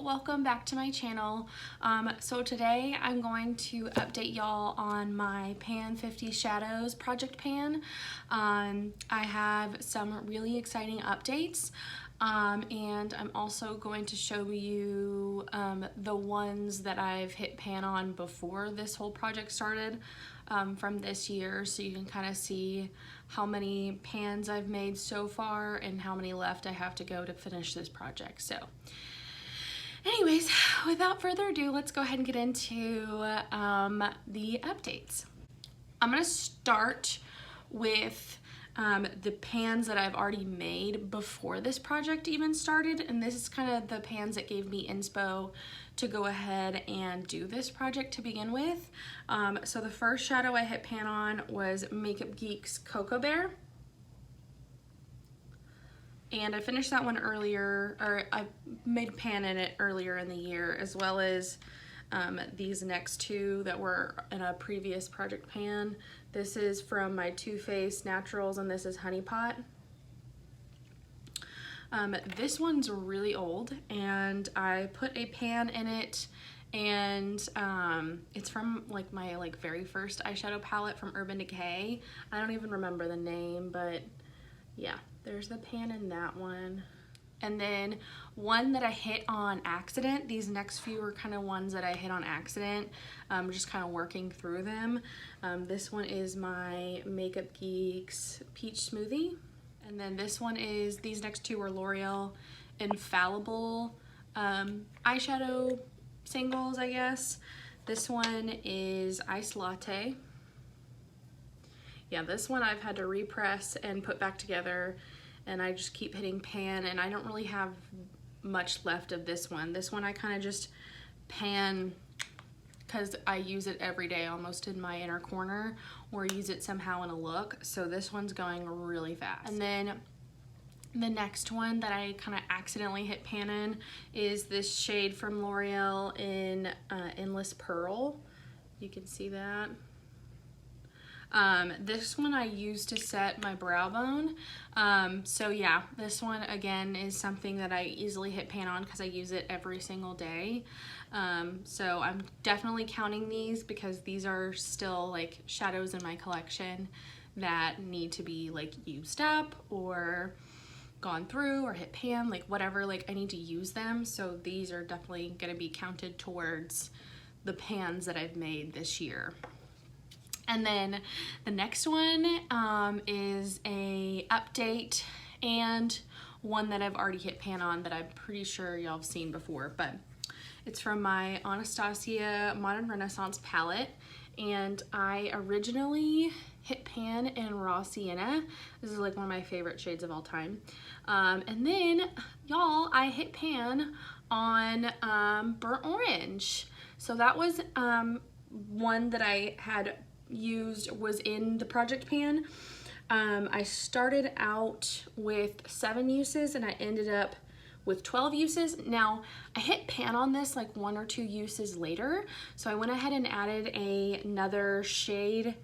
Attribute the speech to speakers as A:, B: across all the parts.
A: welcome back to my channel. So today I'm going to update y'all on my Pan 50 Shadows project pan. I have some really exciting updates, and I'm also going to show you the ones that I've hit pan on before this whole project started from this year, so you can kind of see how many pans I've made so far and how many left I have to go to finish this project. So anyways, without further ado, let's go ahead and get into the updates. I'm gonna start with the pans that I've already made before this project even started, and this is kind of the pans that gave me inspo to go ahead and do this project to begin with. So the first shadow I hit pan on was Makeup Geek's Cocoa Bear. And I finished that one earlier, or I made pan in it earlier in the year, as well as these next two that were in a previous project pan. This is from my Too Faced Naturals, and this is Honey Pot. This one's really old, and I put a pan in it, and it's from like my very first eyeshadow palette from Urban Decay. I don't even remember the name, but yeah, there's the pan in that one. And then one that I hit on accident. These next few are kind of ones that I hit on accident, just kind of working through them. This one is my Makeup Geek's Peach Smoothie. And then this one is, these next two are L'Oreal Infallible eyeshadow singles, I guess. This one is Iced Latte. Yeah, this one I've had to repress and put back together, and I just keep hitting pan, and I don't really have much left of this one. This one I kind of just pan because I use it every day almost in my inner corner, or use it somehow in a look. So this one's going really fast. And then the next one that I kind of accidentally hit pan in is this shade from L'Oreal in Endless Pearl. You can see that. This one I use to set my brow bone. So yeah, this one again is something that I easily hit pan on because I use it every single day. So I'm definitely counting these because these are still like shadows in my collection that need to be like used up or gone through or hit pan, like whatever, like I need to use them. So these are definitely going to be counted towards the pans that I've made this year. And then the next one is a update and one that I've already hit pan on that I'm pretty sure y'all have seen before, but it's from my Anastasia Modern Renaissance palette, and I originally hit pan in Raw Sienna. This is like one of my favorite shades of all time. And then y'all, I hit pan on Burnt Orange. So that was one that I had used, was in the project pan. I started out with 7 uses and I ended up with 12 uses. Now I hit pan on this like 1 or 2 uses later, so I went ahead and added another shade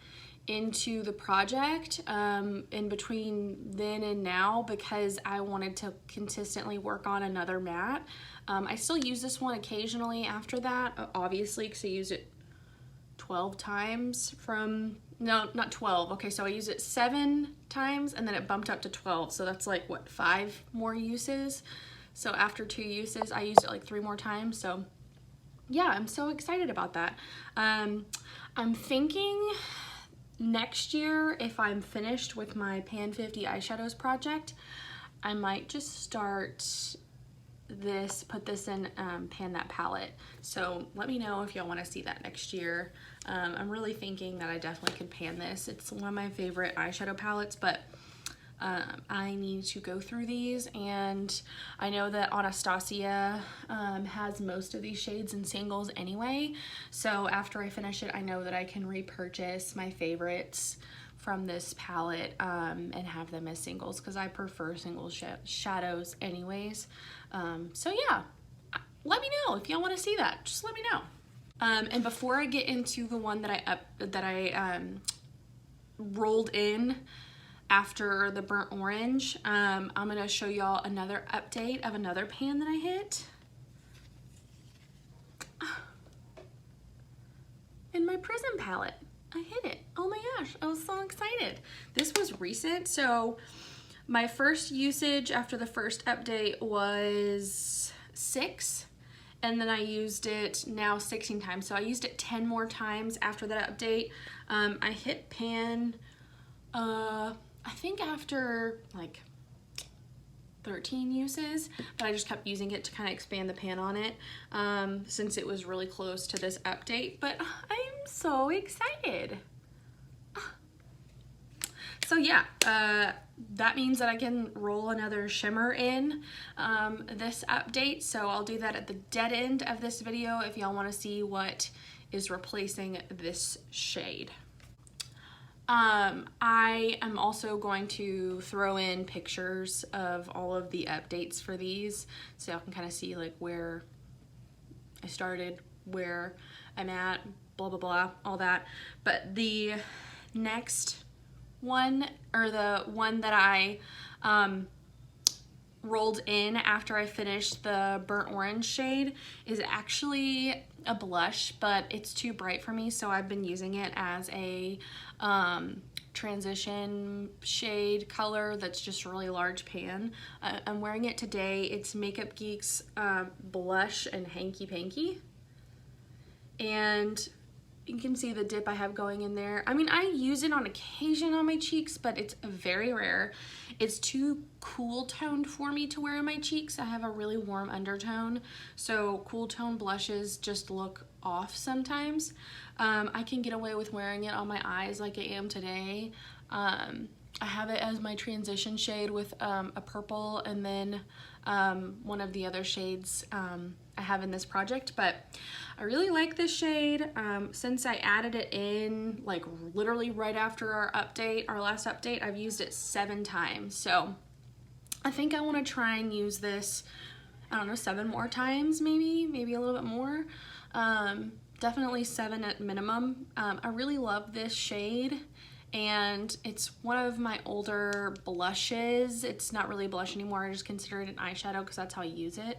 A: into the project in between then and now because I wanted to consistently work on another matte. I still use this one occasionally after that, obviously, because I used it 12 times from, no, not 12. Okay, so I used it 7 times and then it bumped up to 12. So that's like, what, 5 more uses? So after 2 uses, I used it like 3 more times. So yeah, I'm so excited about that. I'm thinking next year, if I'm finished with my Pan 50 eyeshadows project, I might just start this, put this in Pan That palette. So let me know if y'all want to see that next year. I'm really thinking that I definitely could pan this. It's one of my favorite eyeshadow palettes, but I need to go through these, and I know that Anastasia has most of these shades in singles anyway, so after I finish it, I know that I can repurchase my favorites from this palette and have them as singles because I prefer single shadows anyways. So yeah, let me know if y'all want to see that. Just let me know. And before I get into the one that I rolled in after the Burnt Orange, I'm gonna show y'all another update of another pan that I hit. in my Prism palette. I hit it. Oh my gosh, I was so excited. This was recent, so my first usage after the first update was 6, and then I used it now 16 times. So I used it 10 more times after that update. I hit pan, I think after like 13 uses, but I just kept using it to kind of expand the pan on it since it was really close to this update. But I'm so excited. So yeah, that means that I can roll another shimmer in this update. So I'll do that at the dead end of this video if y'all want to see what is replacing this shade. I am also going to throw in pictures of all of the updates for these so y'all can kind of see like where I started, where I'm at, blah blah blah, all that. But the next one, or the one that I rolled in after I finished the burnt orange shade, is actually a blush, but it's too bright for me, so I've been using it as a transition shade color that's just really large pan. I'm wearing it today. It's Makeup Geek's blush and Hanky Panky, and you can see the dip I have going in there. I mean, I use it on occasion on my cheeks, but it's very rare. It's too cool toned for me to wear on my cheeks. I have a really warm undertone, so cool tone blushes just look off sometimes. I can get away with wearing it on my eyes like I am today. I have it as my transition shade with a purple, and then one of the other shades I have in this project, but I really like this shade. Since I added it in like literally right after our last update, I've used it 7 times. So I think I want to try and use this, I don't know, 7 more times, maybe a little bit more. Definitely 7 at minimum. I really love this shade, and it's one of my older blushes. It's not really a blush anymore. I just consider it an eyeshadow because that's how I use it.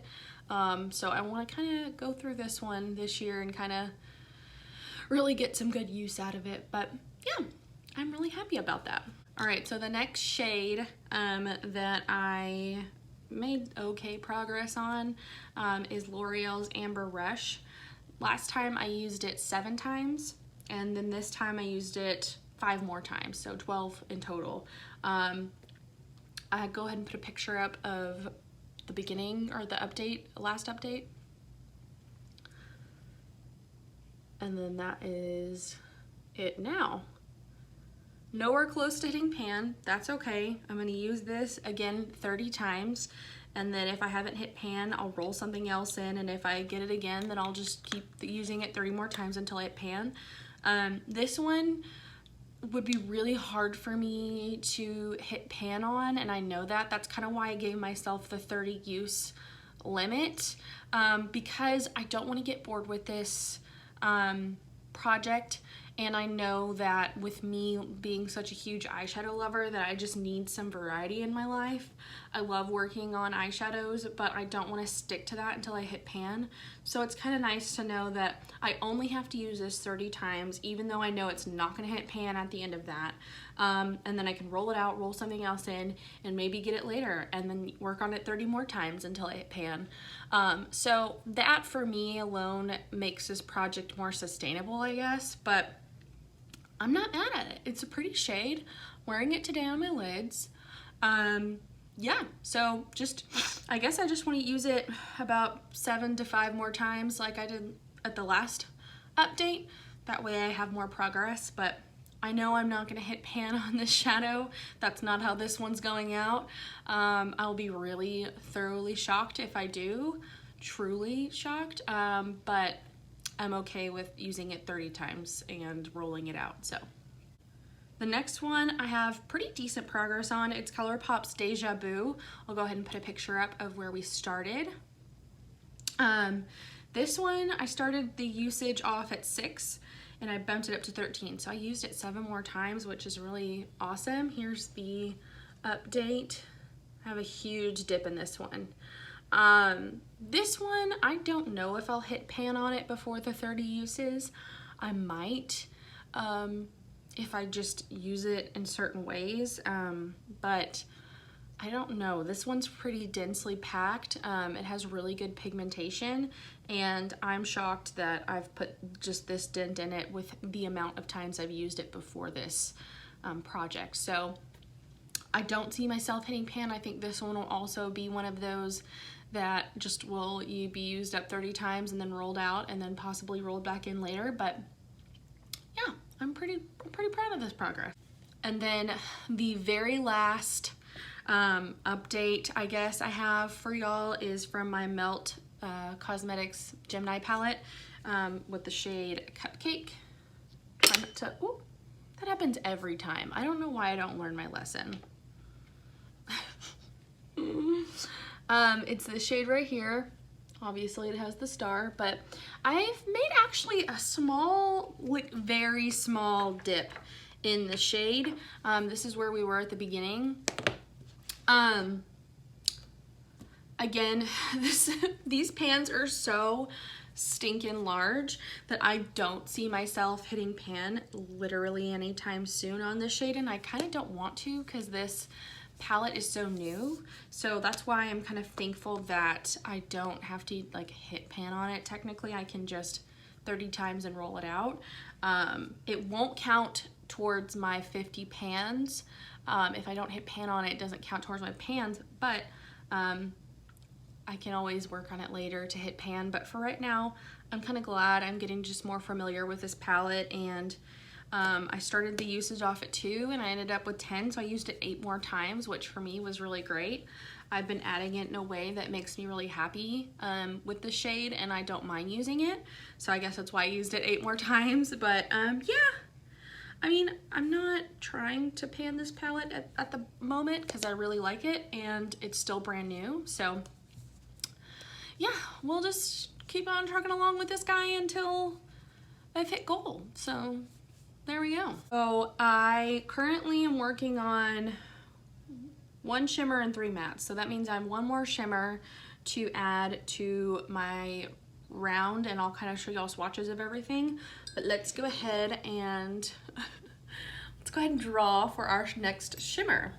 A: So I want to kind of go through this one this year and kind of really get some good use out of it. But yeah, I'm really happy about that. All right, so the next shade that I made okay progress on is L'Oreal's Amber Rush. Last time I used it 7 times, and then this time I used it 5 more times, so 12 in total. I go ahead and put a picture up of the beginning, or the update, last update. And then that is it now. Nowhere close to hitting pan, that's okay. I'm gonna use this again 30 times, and then if I haven't hit pan, I'll roll something else in, and if I get it again, then I'll just keep using it 30 more times until I hit pan. This one would be really hard for me to hit pan on, and I know that. That's kind of why I gave myself the 30 use limit, because I don't want to get bored with this project, and I know that with me being such a huge eyeshadow lover that I just need some variety in my life. I love working on eyeshadows, but I don't want to stick to that until I hit pan. So it's kind of nice to know that I only have to use this 30 times, even though I know it's not going to hit pan at the end of that. And then I can roll it out, roll something else in, and maybe get it later, and then work on it 30 more times until I hit pan. So that for me alone makes this project more sustainable, I guess, but I'm not mad at it. It's a pretty shade. Wearing it today on my lids. Yeah, so I guess I just want to use it about 7 to 5 more times like I did at the last update. That way I have more progress, but I know I'm not going to hit pan on this shadow. That's not how this one's going out. I'll be really thoroughly shocked if I do. Truly shocked, but I'm okay with using it 30 times and rolling it out. So the next one I have pretty decent progress on. It's ColourPop's Deja Vu. I'll go ahead and put a picture up of where we started. This one I started the usage off at 6 and I bumped it up to 13. So I used it 7 more times, which is really awesome. Here's the update. I have a huge dip in this one. This one, I don't know if I'll hit pan on it before the 30 uses. I might if I just use it in certain ways, but I don't know. This one's pretty densely packed. It has really good pigmentation, and I'm shocked that I've put just this dent in it with the amount of times I've used it before this project. So I don't see myself hitting pan. I think this one will also be one of those that just will be used up 30 times and then rolled out and then possibly rolled back in later. But yeah, I'm pretty proud of this progress. And then the very last update I guess I have for y'all is from my Melt Cosmetics Gemini palette with the shade Cupcake. Try not to, ooh, that happens every time. I don't know why I don't learn my lesson. It's this shade right here. Obviously it has the star, but I've made actually a small, like very small dip in the shade. This is where we were at the beginning. Again, these pans are so stinking large that I don't see myself hitting pan literally anytime soon on this shade, and I kind of don't want to because this palette is so new. So that's why I'm kind of thankful that I don't have to like hit pan on it. Technically I can just 30 times and roll it out. It won't count towards my 50 pans. If I don't hit pan on it, it doesn't count towards my pans, but I can always work on it later to hit pan. But for right now, I'm kind of glad I'm getting just more familiar with this palette, and I started the usage off at 2 and I ended up with 10, so I used it 8 more times, which for me was really great. I've been adding it in a way that makes me really happy with the shade, and I don't mind using it, so I guess that's why I used it 8 more times. But yeah, I mean, I'm not trying to pan this palette at the moment because I really like it and it's still brand new. So yeah, we'll just keep on trucking along with this guy until I've hit gold. So there we go. So I currently am working on 1 shimmer and 3 mattes. So that means I have 1 more shimmer to add to my round, and I'll kind of show y'all swatches of everything. But let's go ahead and draw for our next shimmer.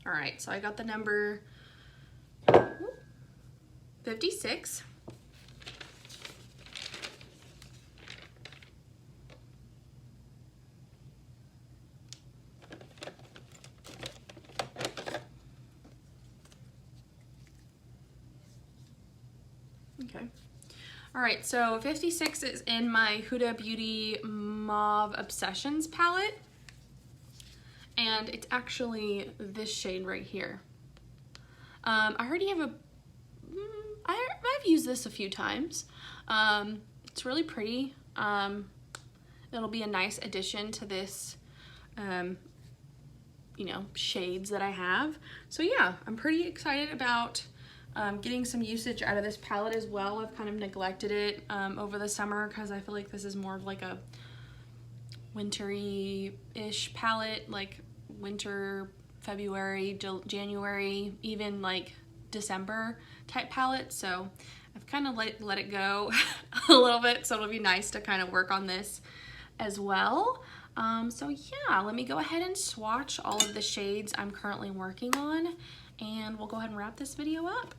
A: All right, so I got the number 56. Okay. All right, so 56 is in my Huda Beauty Mauve Obsessions palette, and it's actually this shade right here. I already have I've used this a few times. It's really pretty. It'll be a nice addition to this, you know, shades that I have. So yeah, I'm pretty excited about getting some usage out of this palette as well. I've kind of neglected it over the summer because I feel like this is more of like a wintry-ish palette, like winter, February, January, even like December type palette. So I've kind of let it go a little bit, so it'll be nice to kind of work on this as well. So yeah, let me go ahead and swatch all of the shades I'm currently working on, and we'll go ahead and wrap this video up.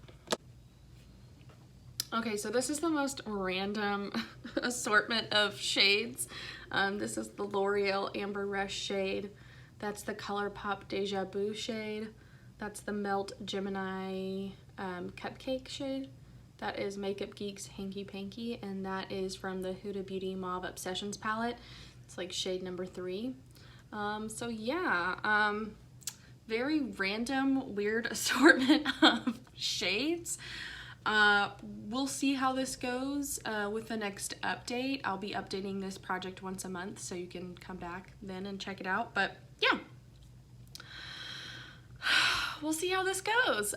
A: Okay, so this is the most random assortment of shades. This is the L'Oreal Amber Rush shade. That's the ColourPop Deja Vu shade. That's the Melt Gemini Cupcake shade. That is Makeup Geek's Hanky Panky, and that is from the Huda Beauty Mauve Obsessions palette. It's like shade number 3. So yeah, very random, weird assortment of shades. We'll see how this goes with the next update. I'll be updating this project once a month, so you can come back then and check it out. But yeah, we'll see how this goes.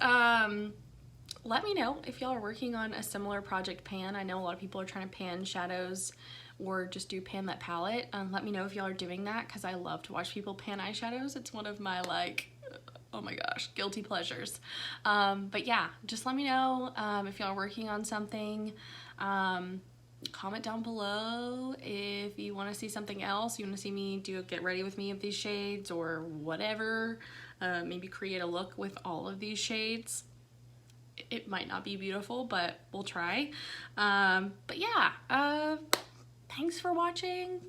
A: Let me know if y'all are working on a similar project pan. I know a lot of people are trying to pan shadows or just do pan that palette. Let me know if y'all are doing that, because I love to watch people pan eyeshadows. It's one of my like Oh my gosh, guilty pleasures. But yeah, just let me know if y'all are working on something. Comment down below if you want to see something else. You want to see me do a get ready with me of these shades or whatever. Maybe create a look with all of these shades. It might not be beautiful, but we'll try. But yeah, thanks for watching.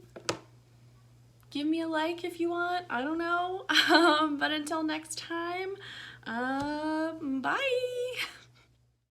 A: Give me a like if you want. I don't know. But until next time, bye.